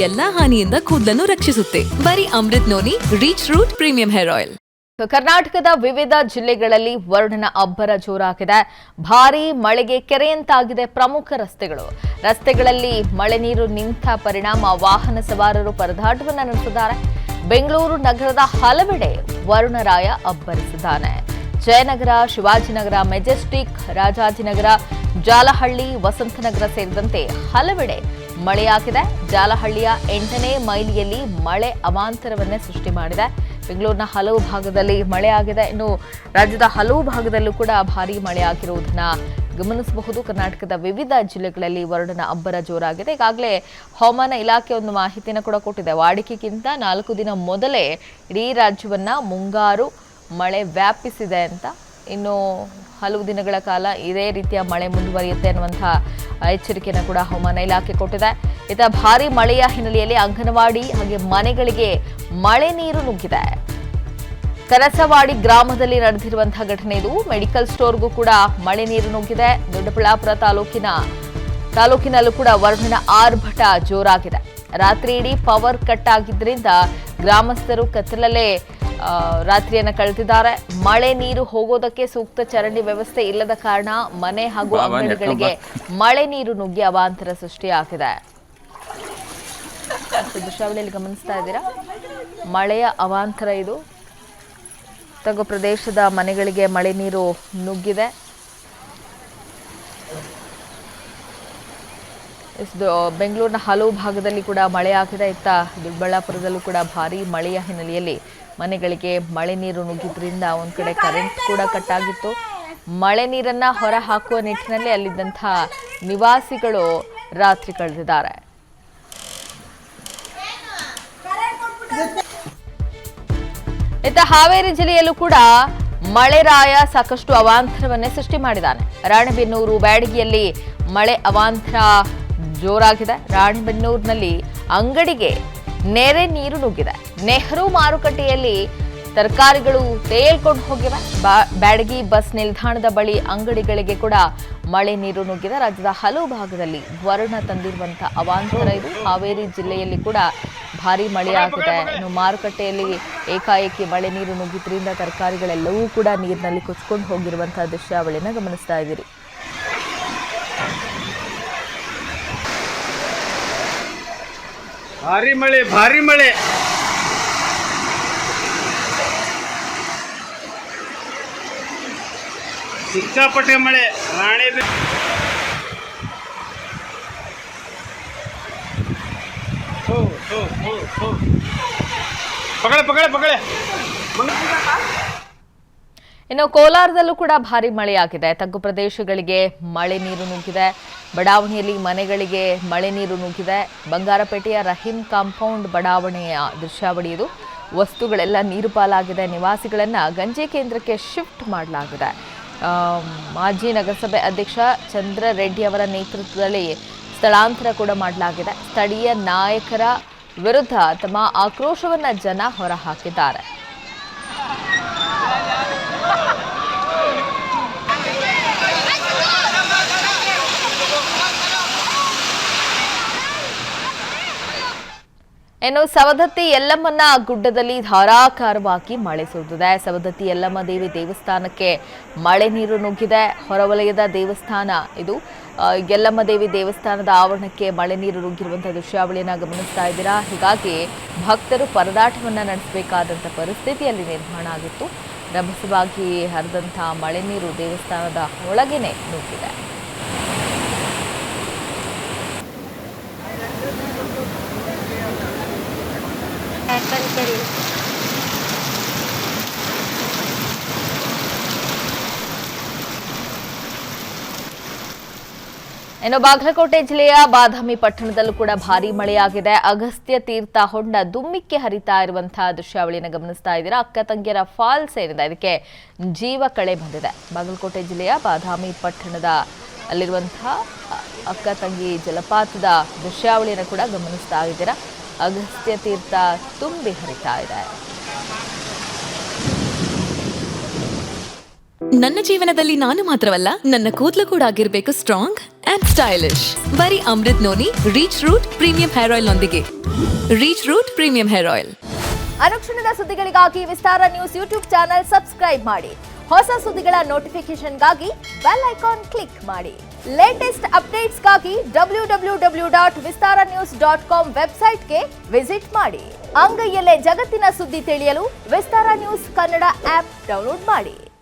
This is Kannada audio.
ಎಲ್ಲಾ ಹಾನಿಯಿಂದ ಕೂದಲನ್ನು ರಕ್ಷಿಸುತ್ತೆ. ಬರೀ Amrut noni reach root premium hair oil. ಕರ್ನಾಟಕದ ವಿವಿಧ ಜಿಲ್ಲೆಗಳಲ್ಲಿ ವರುಣನ ಅಬ್ಬರ ಜೋರಾಗಿದೆ. ಭಾರೀ ಮಳೆಗೆ ಕೆರೆಯಂತಾಗಿದೆ ಪ್ರಮುಖ ರಸ್ತೆಗಳಲ್ಲಿ ಮಳೆ ನೀರು ನಿಂತ ಪರಿಣಾಮ ವಾಹನ ಸವಾರರು ಪರದಾಟವನ್ನು ನಡೆಸಿದ್ದಾರೆ. ಬೆಂಗಳೂರು ನಗರದ ಹಲವೆಡೆ ವರುಣರಾಯ ಅಬ್ಬರಿಸಿದ್ದಾನೆ. ಜಯನಗರ, ಶಿವಾಜಿನಗರ, ಮೆಜೆಸ್ಟಿಕ್, ರಾಜಾಜಿನಗರ, ಜಾಲಹಳ್ಳಿ, ವಸಂತನಗರ ಸೇರಿದಂತೆ ಹಲವೆಡೆ ಮಳೆಯಾಗಿದೆ. ಜಾಲಹಳ್ಳಿಯ 8ನೇ ಮೈಲಿಯಲ್ಲಿ ಮಳೆ ಅವಾಂತರವನ್ನೇ ಸೃಷ್ಟಿ ಮಾಡಿದೆ. ಬೆಂಗಳೂರಿನ ಹಲವು ಭಾಗದಲ್ಲಿ ಮಳೆಯಾಗಿದೆ. ಇನ್ನು ರಾಜ್ಯದ ಹಲವು ಭಾಗದಲ್ಲೂ ಕೂಡ ಭಾರೀ ಮಳೆಯಾಗಿರುವುದನ್ನು ಗಮನಿಸಬಹುದು. ಕರ್ನಾಟಕದ ವಿವಿಧ ಜಿಲ್ಲೆಗಳಲ್ಲಿ ವರುಣನ ಅಬ್ಬರ ಜೋರಾಗಿದೆ. ಈಗಾಗಲೇ ಹವಾಮಾನ ಇಲಾಖೆ ಒಂದು ಮಾಹಿತಿಯನ್ನು ಕೂಡ ಕೊಟ್ಟಿದೆ. ವಾಡಿಕೆಗಿಂತ 4 ದಿನ ಮೊದಲೇ ಇಡೀ ರಾಜ್ಯವನ್ನ ಮುಂಗಾರು ಮಳೆ ವ್ಯಾಪಿಸಿದೆ ಅಂತ. ಇನ್ನು ಹಲವು ದಿನಗಳ ಕಾಲ ಇದೇ ರೀತಿಯ ಮಳೆ ಮುಂದುವರಿಯುತ್ತೆ ಅನ್ನುವಂತಹ ಎಚ್ಚರಿಕೆಯನ್ನು ಕೂಡ ಹವಾಮಾನ ಇಲಾಖೆ ಕೊಟ್ಟಿದೆ. ಇತ್ತ ಭಾರೀ ಮಳೆಯ ಹಿನ್ನೆಲೆಯಲ್ಲಿ ಅಂಗನವಾಡಿ ಹಾಗೆ ಮನೆಗಳಿಗೆ ಮಳೆ ನೀರು ನುಗ್ಗಿದೆ. ಕರಸವಾಡಿ ಗ್ರಾಮದಲ್ಲಿ ನಡೆದಿರುವಂತಹ ಘಟನೆ ಇದು. ಮೆಡಿಕಲ್ ಸ್ಟೋರ್ಗೂ ಕೂಡ ಮಳೆ ನೀರು ನುಗ್ಗಿದೆ. ದೊಡ್ಡಬಳ್ಳಾಪುರ ತಾಲೂಕಿನಲ್ಲೂ ಕೂಡ ವರುಣನ ಆರ್ಭಟ ಜೋರಾಗಿದೆ. ರಾತ್ರಿ ಇಡೀ ಪವರ್ ಕಟ್ ಆಗಿದ್ದರಿಂದ ಗ್ರಾಮಸ್ಥರು ಕತ್ತಲಲ್ಲೇ ರಾತ್ರಿಯನ್ನು ಕಳೆದಿದ್ದಾರೆ. ಮಳೆ ನೀರು ಹೋಗೋದಕ್ಕೆ ಸೂಕ್ತ ಚರಂಡಿ ವ್ಯವಸ್ಥೆ ಇಲ್ಲದ ಕಾರಣ ಮನೆ ಹಾಗೂ ಅಂಗಡಿಗಳಿಗೆ ಮಳೆ ನೀರು ನುಗ್ಗಿ ಅವಾಂತರ ಸೃಷ್ಟಿಯಾಗಿದೆ. ದೃಶ್ಯಾವಳಿಯಲ್ಲಿ ಗಮನಿಸ್ತಾ ಇದ್ದೀರಾ, ಮಳೆಯ ಅವಾಂತರ ಇದು. ತಗ್ಗು ಪ್ರದೇಶದ ಮನೆಗಳಿಗೆ ಮಳೆ ನೀರು ನುಗ್ಗಿದೆ. ಬೆಂಗಳೂರಿನ ಹಲವು ಭಾಗದಲ್ಲಿ ಕೂಡ ಮಳೆಯಾಗಿದೆ. ಇತ್ತ ದೊಡ್ಡಬಳ್ಳಾಪುರದಲ್ಲೂ ಕೂಡ ಭಾರೀ ಮಳೆಯ ಹಿನ್ನೆಲೆಯಲ್ಲಿ ಮನೆಗಳಿಗೆ ಮಳೆ ನೀರು ನುಗ್ಗಿದ್ರಿಂದ ಒಂದ್ ಕಡೆ ಕರೆಂಟ್ ಕೂಡ ಕಟ್ ಆಗಿತ್ತು. ಮಳೆ ನೀರನ್ನ ಹೊರ ಹಾಕುವ ನಿಟ್ಟಿನಲ್ಲಿ ಅಲ್ಲಿದ್ದಂಥ ನಿವಾಸಿಗಳು ರಾತ್ರಿ ಕಳೆದಿದ್ದಾರೆ. ಇತ್ತ ಹಾವೇರಿ ಜಿಲ್ಲೆಯಲ್ಲೂ ಕೂಡ ಮಳೆರಾಯ ಸಾಕಷ್ಟು ಅವಾಂತರವನ್ನೇ ಸೃಷ್ಟಿ ಮಾಡಿದ್ದಾನೆ. ರಾಣೆಬೆನ್ನೂರು, ಬ್ಯಾಡಗಿಯಲ್ಲಿ ಮಳೆ ಅವಾಂತರ ಜೋರಾಗಿದೆ. ರಾಣೆಬೆನ್ನೂರಿನಲ್ಲಿ ಅಂಗಡಿಗೆ ನೆರೆ ನೀರು ನುಗ್ಗಿದೆ. ನೆಹರು ಮಾರುಕಟ್ಟೆಯಲ್ಲಿ ತರಕಾರಿಗಳು ತೇಲ್ಕೊಂಡು ಹೋಗಿವೆ. ಬ್ಯಾಡಗಿ ಬಸ್ ನಿಲ್ದಾಣದ ಬಳಿ ಅಂಗಡಿಗಳಿಗೆ ಕೂಡ ಮಳೆ ನೀರು ನುಗ್ಗಿದೆ. ರಾಜ್ಯದ ಹಲವು ಭಾಗದಲ್ಲಿ ವರುಣ ತಂದಿರುವಂತಹ ಅವಾಂತರ ಇದು. ಹಾವೇರಿ ಜಿಲ್ಲೆಯಲ್ಲಿ ಕೂಡ ಭಾರೀ ಮಳೆಯಾಗಿದೆ. ಇನ್ನು ಮಾರುಕಟ್ಟೆಯಲ್ಲಿ ಏಕಾಏಕಿ ಮಳೆ ನೀರು ನುಗ್ಗಿದ್ರಿಂದ ತರಕಾರಿಗಳೆಲ್ಲವೂ ಕೂಡ ನೀರಿನಲ್ಲಿ ಕೊಚ್ಕೊಂಡು ಹೋಗಿರುವಂತಹ ದೃಶ್ಯಾವಳಿನ ಗಮನಿಸ್ತಾ ಇದ್ದೀರಿ. ಭಾರಿ ಮಳೆ ಸಿಕ್ಕಾಪಟ್ಟೆ ಮಳೆ. ಪಗಳೆ ಇನ್ನು ಕೋಲಾರದಲ್ಲೂ ಕೂಡ ಭಾರಿ ಮಳೆಯಾಗಿದೆ. ತಗ್ಗು ಪ್ರದೇಶಗಳಿಗೆ ಮಳೆ ನೀರು ನುಗ್ಗಿದೆ. ಬಡಾವಣೆಯಲ್ಲಿ ಮನೆಗಳಿಗೆ ಮಳೆ ನೀರು ನುಗ್ಗಿದೆ. ಬಂಗಾರಪೇಟೆಯ ರಹೀಂ ಕಾಂಪೌಂಡ್ ಬಡಾವಣೆಯ ದೃಶ್ಯಾವಳಿ ಇದು. ವಸ್ತುಗಳೆಲ್ಲ ನೀರು ಪಾಲಾಗಿದೆ. ನಿವಾಸಿಗಳನ್ನ ಗಂಜಿ ಕೇಂದ್ರಕ್ಕೆ ಶಿಫ್ಟ್ ಮಾಡಲಾಗಿದೆ. ಮಾಜಿ ನಗರಸಭೆ ಅಧ್ಯಕ್ಷ ಚಂದ್ರ ರೆಡ್ಡಿ ಅವರ ನೇತೃತ್ವದಲ್ಲಿ ಸ್ಥಳಾಂತರ ಕೂಡ ಮಾಡಲಾಗಿದೆ. ಸ್ಥಳೀಯ ನಾಯಕರ ವಿರುದ್ಧ ತಮ್ಮ ಆಕ್ರೋಶವನ್ನ ಜನ ಹೊರಹಾಕಿದ್ದಾರೆ. ಇನ್ನು ಸವದತ್ತಿ ಯಲ್ಲಮ್ಮನ ಗುಡ್ಡದಲ್ಲಿ ಧಾರಾಕಾರವಾಗಿ ಮಳೆ ಸುರಿದಿದೆ. ಸವದತ್ತಿ ಯಲ್ಲಮ್ಮ ದೇವಿ ದೇವಸ್ಥಾನಕ್ಕೆ ಮಳೆ ನೀರು ನುಗ್ಗಿದೆ. ಹೊರವಲಯದ ದೇವಸ್ಥಾನ ಇದು. ಯಲ್ಲಮ್ಮ ದೇವಿ ದೇವಸ್ಥಾನದ ಆವರಣಕ್ಕೆ ಮಳೆ ನೀರು ನುಗ್ಗಿರುವಂತಹ ದೃಶ್ಯಾವಳಿಯನ್ನು ಗಮನಿಸ್ತಾ ಇದ್ದೀರಾ. ಹೀಗಾಗಿ ಭಕ್ತರು ಪರದಾಟವನ್ನ ನಡೆಸಬೇಕಾದಂಥ ಪರಿಸ್ಥಿತಿಯಲ್ಲಿ ನಿರ್ಮಾಣ ಆಗಿತ್ತು. ರಭಸವಾಗಿ ಹರಿದಂತಹ ಮಳೆ ನೀರು ದೇವಸ್ಥಾನದ ಒಳಗೇನೆ ನುಗ್ಗಿದೆ. ಇನ್ನು ಬಾಗಲಕೋಟೆ ಜಿಲ್ಲೆಯ ಬಾದಾಮಿ ಪಟ್ಟಣದಲ್ಲೂ ಕೂಡ ಭಾರೀ ಮಳೆಯಾಗಿದೆ. ಅಗಸ್ತ್ಯ ತೀರ್ಥ ಹೊಂಡ ದುಮ್ಮಿಕ್ಕೆ ಹರಿತಾ ಇರುವಂತಹ ದೃಶ್ಯಾವಳಿಯನ್ನು ಗಮನಿಸ್ತಾ ಇದ್ದೀರಾ. ಅಕ್ಕ ತಂಗಿಯರ ಫಾಲ್ಸ್ ಏನಿದೆ ಇದಕ್ಕೆ ಜೀವ ಕಳೆ ಬಂದಿದೆ. ಬಾಗಲಕೋಟೆ ಜಿಲ್ಲೆಯ ಬಾದಾಮಿ ಪಟ್ಟಣದ ಅಲ್ಲಿರುವಂತಹ ಅಕ್ಕ ತಂಗಿ ಜಲಪಾತದ ದೃಶ್ಯಾವಳಿಯನ್ನು ಕೂಡ ಗಮನಿಸ್ತಾ ಇದ್ದೀರಾ. ಅಗಸ್ತ್ಯ ತೀರ್ಥ ತುಂಬಿ ಹರಿತಾ ಇದೆ. ನನ್ನ ಜೀವನದಲ್ಲಿ ನಾನು ಮಾತ್ರವಲ್ಲ, ನನ್ನ ಕೂದಲು ಕೂಡ ಆಗಿರ್ಬೇಕು ಸ್ಟ್ರಾಂಗ್ ಅಂಡ್ ಸ್ಟೈಲಿಶ್. ಬರೀ Amrut noni reach root premium hair oil ನೊಂದಿಗೆ. Rich root premium hair oil. ಅನುಕ್ಷಣದ ಸುದ್ದಿಗಳಿಗಾಗಿ Vistara news YouTube channel subscribe ಮಾಡಿ. ಹೊಸ ಸುದ್ದಿಗಳ ನೋಟಿಫಿಕೇಶನ್ಗಾಗಿ ಬೆಲ್ ಐಕಾನ್ ಕ್ಲಿಕ್ ಮಾಡಿ. ಲೇಟೆಸ್ಟ್ ಅಪ್ಡೇಟ್ಸ್ಗಾಗಿ www.vistaranews.com ವೆಬ್ಸೈಟ್ಗೆ ವಿಸಿಟ್ ಮಾಡಿ. ಅಂಗೈಯಲ್ಲೇ ಜಗತ್ತಿನ ಸುದ್ದಿ ತಿಳಿಯಲು Vistara news Kannada app download ಮಾಡಿ.